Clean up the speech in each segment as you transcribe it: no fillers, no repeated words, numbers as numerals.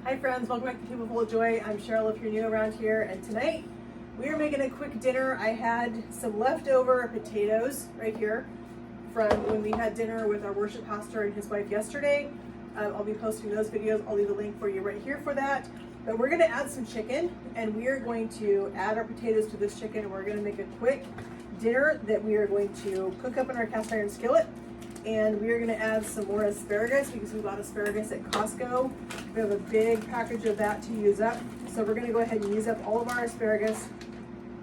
Hi friends, welcome back to People Full of Joy. I'm Cheryl if you're new around here, and tonight we are making a quick dinner. I had some leftover potatoes right here from when we had dinner with our worship pastor and his wife yesterday. I'll be posting those videos. I'll leave a link for you right here for that. But we're going to add some chicken, and we are going to add our potatoes to this chicken, and we're going to make a quick dinner that we are going to cook up in our cast iron skillet. And we are going to add some more asparagus because we bought asparagus at Costco. We have a big package of that to use up. So we're going to go ahead and use up all of our asparagus.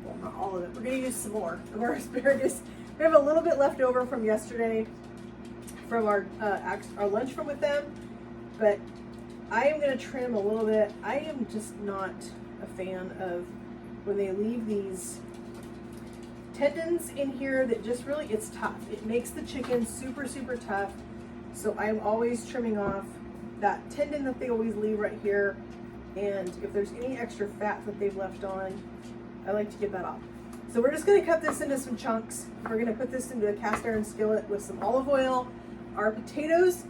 Well, not all of it. We're going to use some more of our asparagus. We have a little bit left over from yesterday from our lunch from with them. But I am going to trim a little bit. I am just not a fan of when they leave these tendons in here that just really, it's tough. It makes the chicken super, super tough. So I'm always trimming off that tendon that they always leave right here. And if there's any extra fat that they've left on, I like to get that off. So we're just gonna cut this into some chunks. We're gonna put this into a cast iron skillet with some olive oil. Our potatoes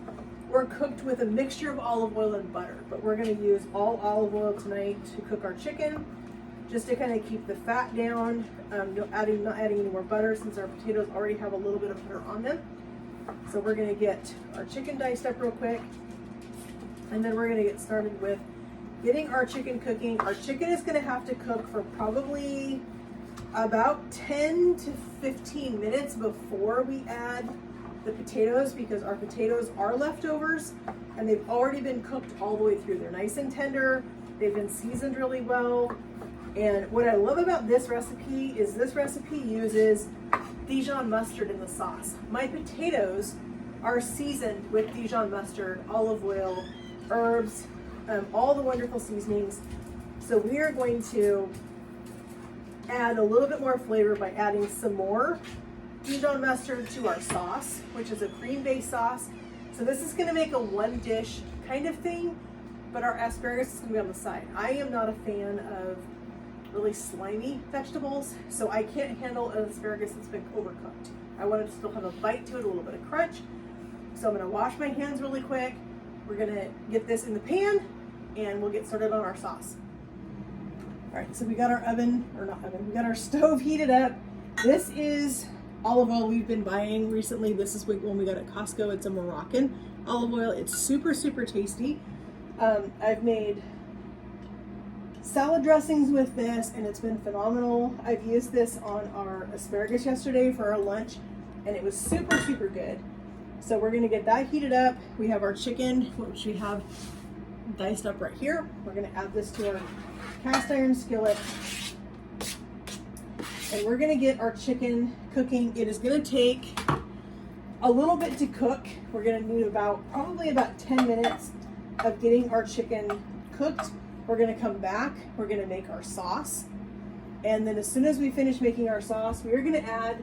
were cooked with a mixture of olive oil and butter, but we're gonna use all olive oil tonight to cook our chicken, just to kind of keep the fat down, not adding any more butter since our potatoes already have a little bit of butter on them. So we're going to get our chicken diced up real quick, and then we're going to get started with getting our chicken cooking. Our chicken is going to have to cook for probably about 10 to 15 minutes before we add the potatoes, because our potatoes are leftovers and they've already been cooked all the way through. They're nice and tender. They've been seasoned really well. And what I love about this recipe is this recipe uses Dijon mustard in the sauce. My potatoes are seasoned with Dijon mustard, olive oil, herbs, all the wonderful seasonings. So we are going to add a little bit more flavor by adding some more Dijon mustard to our sauce, which is a cream-based sauce. So this is going to make a one dish kind of thing, but our asparagus is going to be on the side. I am not a fan of really slimy vegetables, so I can't handle an asparagus that's been overcooked. I want it to still have a bite to it, a little bit of crunch. So I'm going to wash my hands really quick. We're going to get this in the pan and we'll get started on our sauce. All right, so we got our we got our stove heated up. This is olive oil we've been buying recently. This is one we got at Costco. It's a Moroccan olive oil. It's super, super tasty. I've made salad dressings with this and it's been phenomenal. I've used this on our asparagus yesterday for our lunch and it was super, super good. So we're gonna get that heated up. We have our chicken, which we have diced up right here. We're gonna add this to our cast iron skillet and we're gonna get our chicken cooking. It is gonna take a little bit to cook. We're gonna need probably about 10 minutes of getting our chicken cooked. We're gonna come back, we're gonna make our sauce. And then as soon as we finish making our sauce, we are gonna add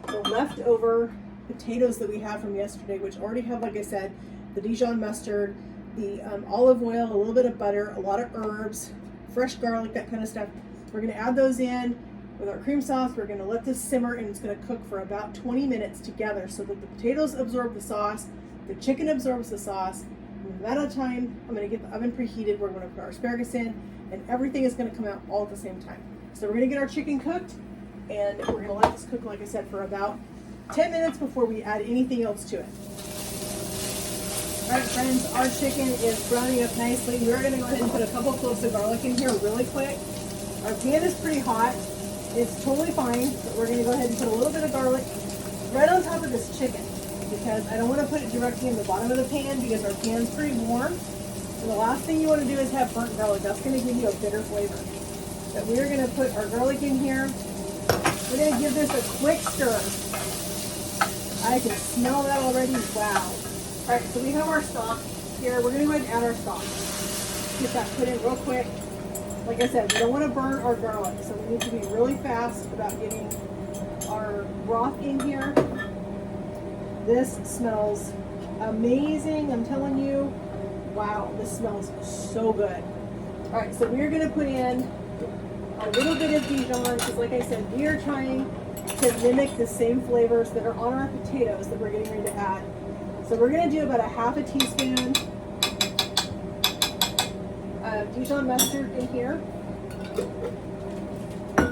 the leftover potatoes that we had from yesterday, which already have, like I said, the Dijon mustard, the olive oil, a little bit of butter, a lot of herbs, fresh garlic, that kind of stuff. We're gonna add those in with our cream sauce. We're gonna let this simmer and it's gonna cook for about 20 minutes together so that the potatoes absorb the sauce, the chicken absorbs the sauce. In that amount of time, I'm going to get the oven preheated. We're going to put our asparagus in, and everything is going to come out all at the same time. So we're going to get our chicken cooked, and we're going to let this cook, like I said, for about 10 minutes before we add anything else to it. All right, friends, our chicken is browning up nicely. We're going to go ahead and put a couple cloves of garlic in here really quick. Our pan is pretty hot. It's totally fine, but we're going to go ahead and put a little bit of garlic right on top of this chicken, because I don't want to put it directly in the bottom of the pan because our pan's pretty warm. And the last thing you want to do is have burnt garlic. That's going to give you a bitter flavor. But we're going to put our garlic in here. We're going to give this a quick stir. I can smell that already. Wow. All right, so we have our stock here. We're going to go ahead and add our stock. Get that put in real quick. Like I said, we don't want to burn our garlic, so we need to be really fast about getting our broth in here. This smells amazing, I'm telling you. Wow, this smells so good. All right, so we're gonna put in a little bit of Dijon, because like I said, we are trying to mimic the same flavors that are on our potatoes that we're getting ready to add. So we're gonna do about a half a teaspoon Dijon mustard in here.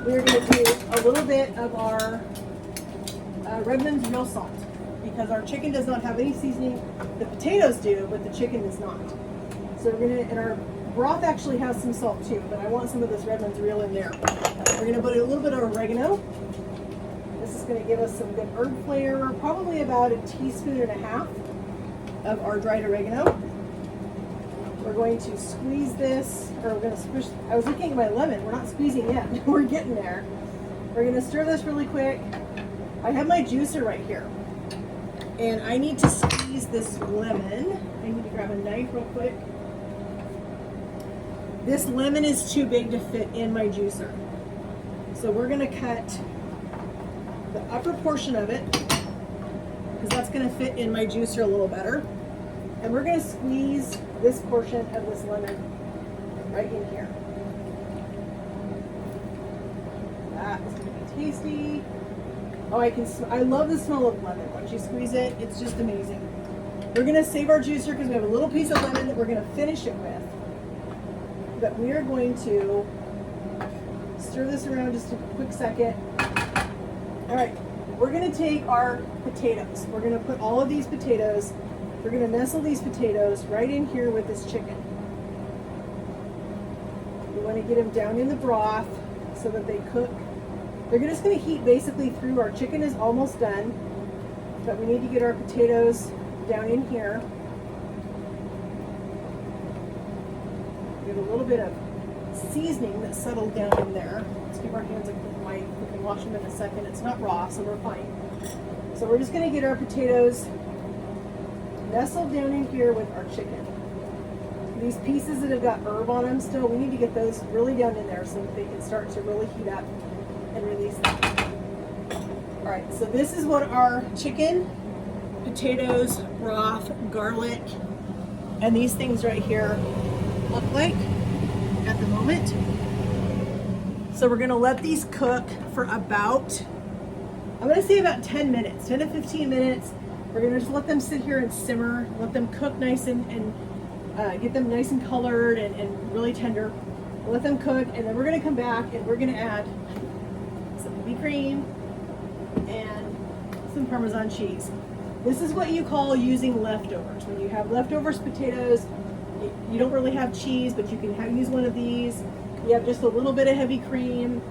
We're going to do a little bit of our Redmond's real salt because our chicken does not have any seasoning. The potatoes do, but the chicken does not. So we're going to, and our broth actually has some salt too, but I want some of this Redmond's real in there. We're going to put a little bit of oregano. This is going to give us some good herb flavor, probably about 1.5 teaspoons of our dried oregano. We're going to squeeze this, or we're going to squish. I was looking at my lemon. We're not squeezing yet. We're getting there. We're going to stir this really quick. I have my juicer right here, and I need to squeeze this lemon. I need to grab a knife real quick. This lemon is too big to fit in my juicer, so we're going to cut the upper portion of it because that's going to fit in my juicer a little better. And we're going to squeeze this portion of this lemon right in here. That is going to be tasty. Oh, I love the smell of lemon. Once you squeeze it, it's just amazing. We're going to save our juicer because we have a little piece of lemon that we're going to finish it with. But we are going to stir this around just a quick second. All right, we're going to take our potatoes. We're going to put all of these potatoes, we're going to nestle these potatoes right in here with this chicken. We want to get them down in the broth so that they cook. They're just going to heat basically through. Our chicken is almost done, but we need to get our potatoes down in here. We have a little bit of seasoning that's settled down in there. Let's give our hands a quick wipe. We can wash them in a second. It's not raw, so we're fine. So we're just going to get our potatoes nestled down in here with our chicken. These pieces that have got herb on them still, we need to get those really down in there so that they can start to really heat up and release them. All right, so this is what our chicken, potatoes, broth, garlic, and these things right here look like at the moment. So we're going to let these cook for about, I'm going to say about 10 minutes, 10 to 15 minutes. We're going to just let them sit here and simmer, let them cook nice and get them nice and colored and really tender. Let them cook, and then we're going to come back and we're going to add some heavy cream and some Parmesan cheese. This is what you call using leftovers. When you have leftovers potatoes, you don't really have cheese, but you can use one of these. You have just a little bit of heavy cream.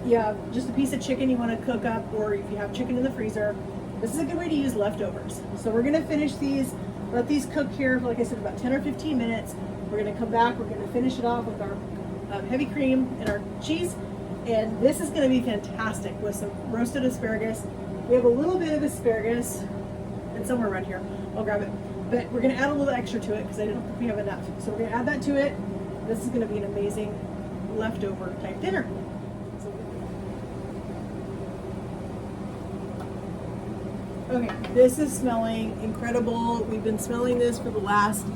You have just a piece of chicken you want to cook up, or if you have chicken in the freezer. This is a good way to use leftovers. So we're going to finish these, let these cook here for, like I said, about 10 or 15 minutes. We're going to come back, we're going to finish it off with our heavy cream and our cheese. And this is going to be fantastic with some roasted asparagus. We have a little bit of asparagus, and somewhere around here, I'll grab it. But we're going to add a little extra to it because I don't think we have enough. So we're going to add that to it. This is going to be an amazing leftover type dinner. Okay, this is smelling incredible. We've been smelling this for the last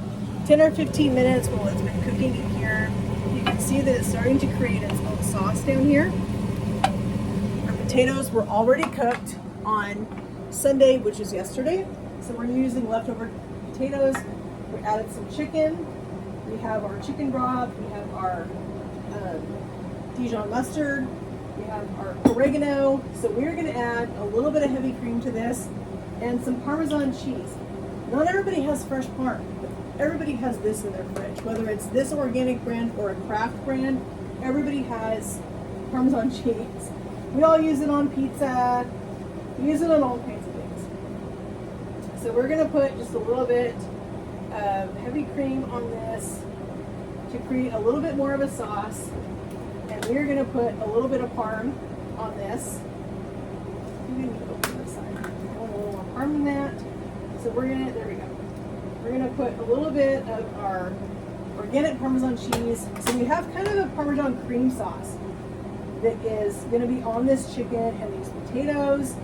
10 or 15 minutes while it's been cooking in here. You can see that it's starting to create its own sauce down here. Our potatoes were already cooked on Sunday, which is yesterday. So we're using leftover potatoes. We added some chicken. We have our chicken broth. We have our Dijon mustard. We have our oregano. So we're going to add a little bit of heavy cream to this and some Parmesan cheese. Not everybody has fresh parm, but everybody has this in their fridge. Whether it's this organic brand or a craft brand, everybody has Parmesan cheese. We all use it on pizza. We use it on all kinds of things. So we're going to put just a little bit of heavy cream on this to create a little bit more of a sauce. And we're going to put a little bit of parm on this. I'm going to open this side. I want a little more parm than that. So we're going to, there we go. We're going to put a little bit of our organic Parmesan cheese. So we have kind of a Parmesan cream sauce that is going to be on this chicken and these potatoes.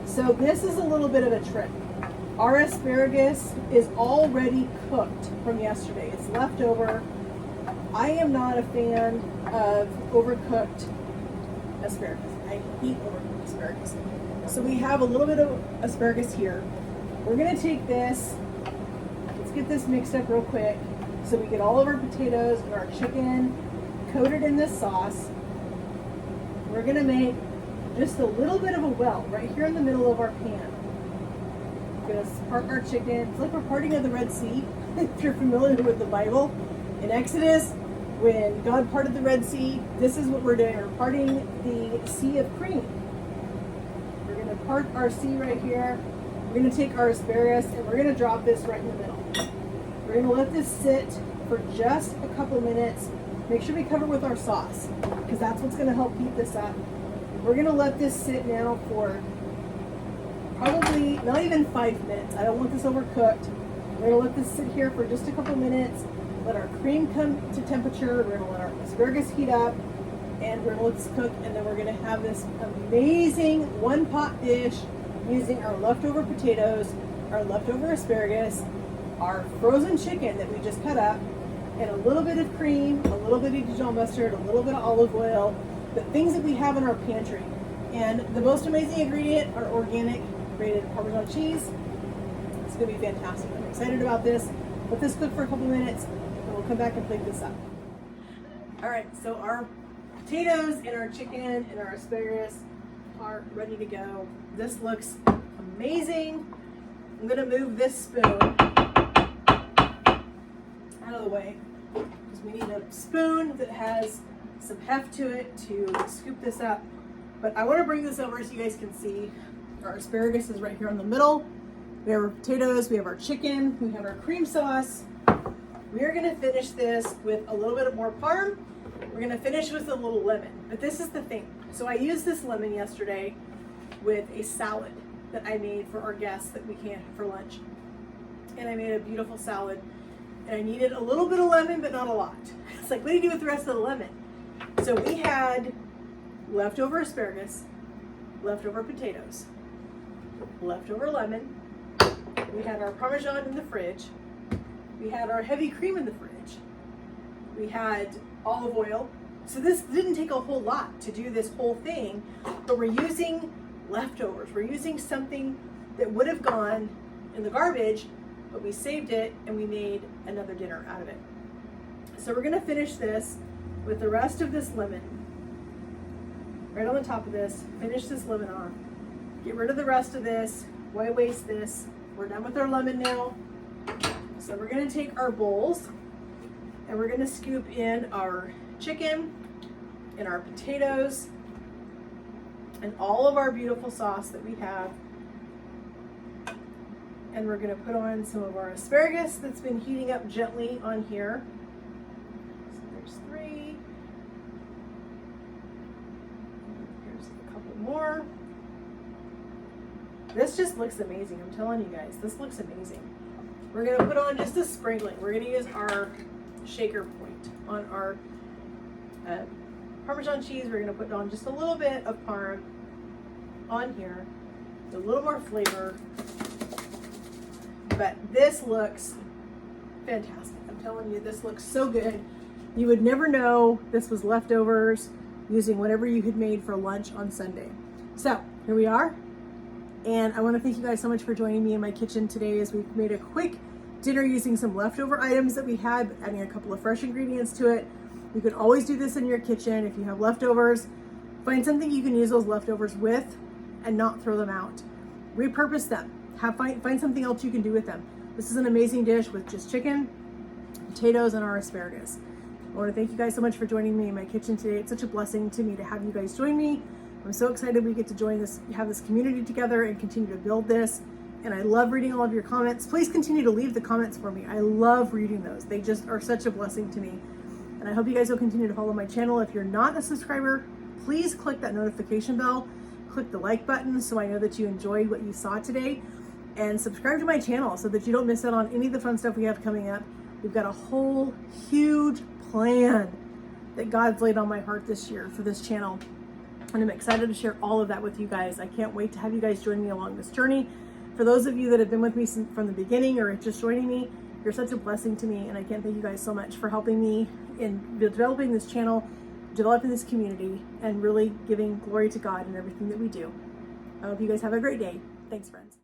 So this is a little bit of a trick. Our asparagus is already cooked from yesterday. It's left over. I am not a fan of overcooked asparagus. I hate overcooked asparagus. So we have a little bit of asparagus here. We're going to take this. Let's get this mixed up real quick. So we get all of our potatoes and our chicken coated in this sauce. We're gonna make just a little bit of a well right here in the middle of our pan. We're gonna part our chicken. It's like we're parting of the Red Sea. If you're familiar with the Bible, in Exodus, when God parted the Red Sea, this is what we're doing. We're parting the Sea of Cream. We're gonna part our sea right here. We're gonna take our asparagus and we're gonna drop this right in the middle. We're gonna let this sit for just a couple minutes. Make sure we cover it with our sauce, because that's what's gonna help heat this up. We're gonna let this sit now for probably not even 5 minutes. I don't want this overcooked. We're gonna let this sit here for just a couple minutes, let our cream come to temperature, we're gonna let our asparagus heat up, and we're gonna let this cook, and then we're gonna have this amazing one pot dish using our leftover potatoes, our leftover asparagus, our frozen chicken that we just cut up, and a little bit of cream, a little bit of Dijon mustard, a little bit of olive oil, the things that we have in our pantry. And the most amazing ingredient, our organic grated Parmesan cheese. It's gonna be fantastic. I'm excited about this. Let this cook for a couple minutes and we'll come back and plate this up. All right, so our potatoes and our chicken and our asparagus are ready to go. This looks amazing. I'm gonna move this spoon out of the way because we need a spoon that has some heft to it to scoop this up. But I want to bring this over so you guys can see. Our asparagus is right here in the middle. We have our potatoes, we have our chicken, we have our cream sauce. We are going to finish this with a little bit more parm. We're going to finish with a little lemon. But this is the thing. So I used this lemon yesterday with a salad that I made for our guests that we can't have for lunch. And I made a beautiful salad. And I needed a little bit of lemon, but not a lot. It's like, what do you do with the rest of the lemon? So we had leftover asparagus, leftover potatoes, leftover lemon. We had our Parmesan in the fridge. We had our heavy cream in the fridge. We had olive oil. So this didn't take a whole lot to do this whole thing, but we're using leftovers. We're using something that would have gone in the garbage, but we saved it and we made another dinner out of it. So we're gonna finish this with the rest of this lemon. Right on the top of this, finish this lemon off. Get rid of the rest of this. Why waste this? We're done with our lemon now. So we're gonna take our bowls and we're gonna scoop in our chicken and our potatoes and all of our beautiful sauce that we have. And we're gonna put on some of our asparagus that's been heating up gently on here. So there's 3. Here's a couple more. This just looks amazing, I'm telling you guys, this looks amazing. We're gonna put on just a sprinkling. We're gonna use our shaker point on our Parmesan cheese. We're gonna put on just a little bit of parm on here, a little more flavor. But this looks fantastic. I'm telling you, this looks so good. You would never know this was leftovers using whatever you had made for lunch on Sunday. So here we are. And I want to thank you guys so much for joining me in my kitchen today as we've made a quick dinner using some leftover items that we had, adding a couple of fresh ingredients to it. You can always do this in your kitchen. If you have leftovers, find something you can use those leftovers with and not throw them out. Repurpose them. Find something else you can do with them. This is an amazing dish with just chicken, potatoes, and our asparagus. I want to thank you guys so much for joining me in my kitchen today. It's such a blessing to me to have you guys join me. I'm so excited we get to join this, have this community together and continue to build this. And I love reading all of your comments. Please continue to leave the comments for me. I love reading those. They just are such a blessing to me. And I hope you guys will continue to follow my channel. If you're not a subscriber, please click that notification bell, click the like button so I know that you enjoyed what you saw today, and subscribe to my channel so that you don't miss out on any of the fun stuff we have coming up. We've got a whole huge plan that God's laid on my heart this year for this channel. And I'm excited to share all of that with you guys. I can't wait to have you guys join me along this journey. For those of you that have been with me from the beginning or just joining me, you're such a blessing to me. And I can't thank you guys so much for helping me in developing this channel, developing this community, and really giving glory to God in everything that we do. I hope you guys have a great day. Thanks, friends.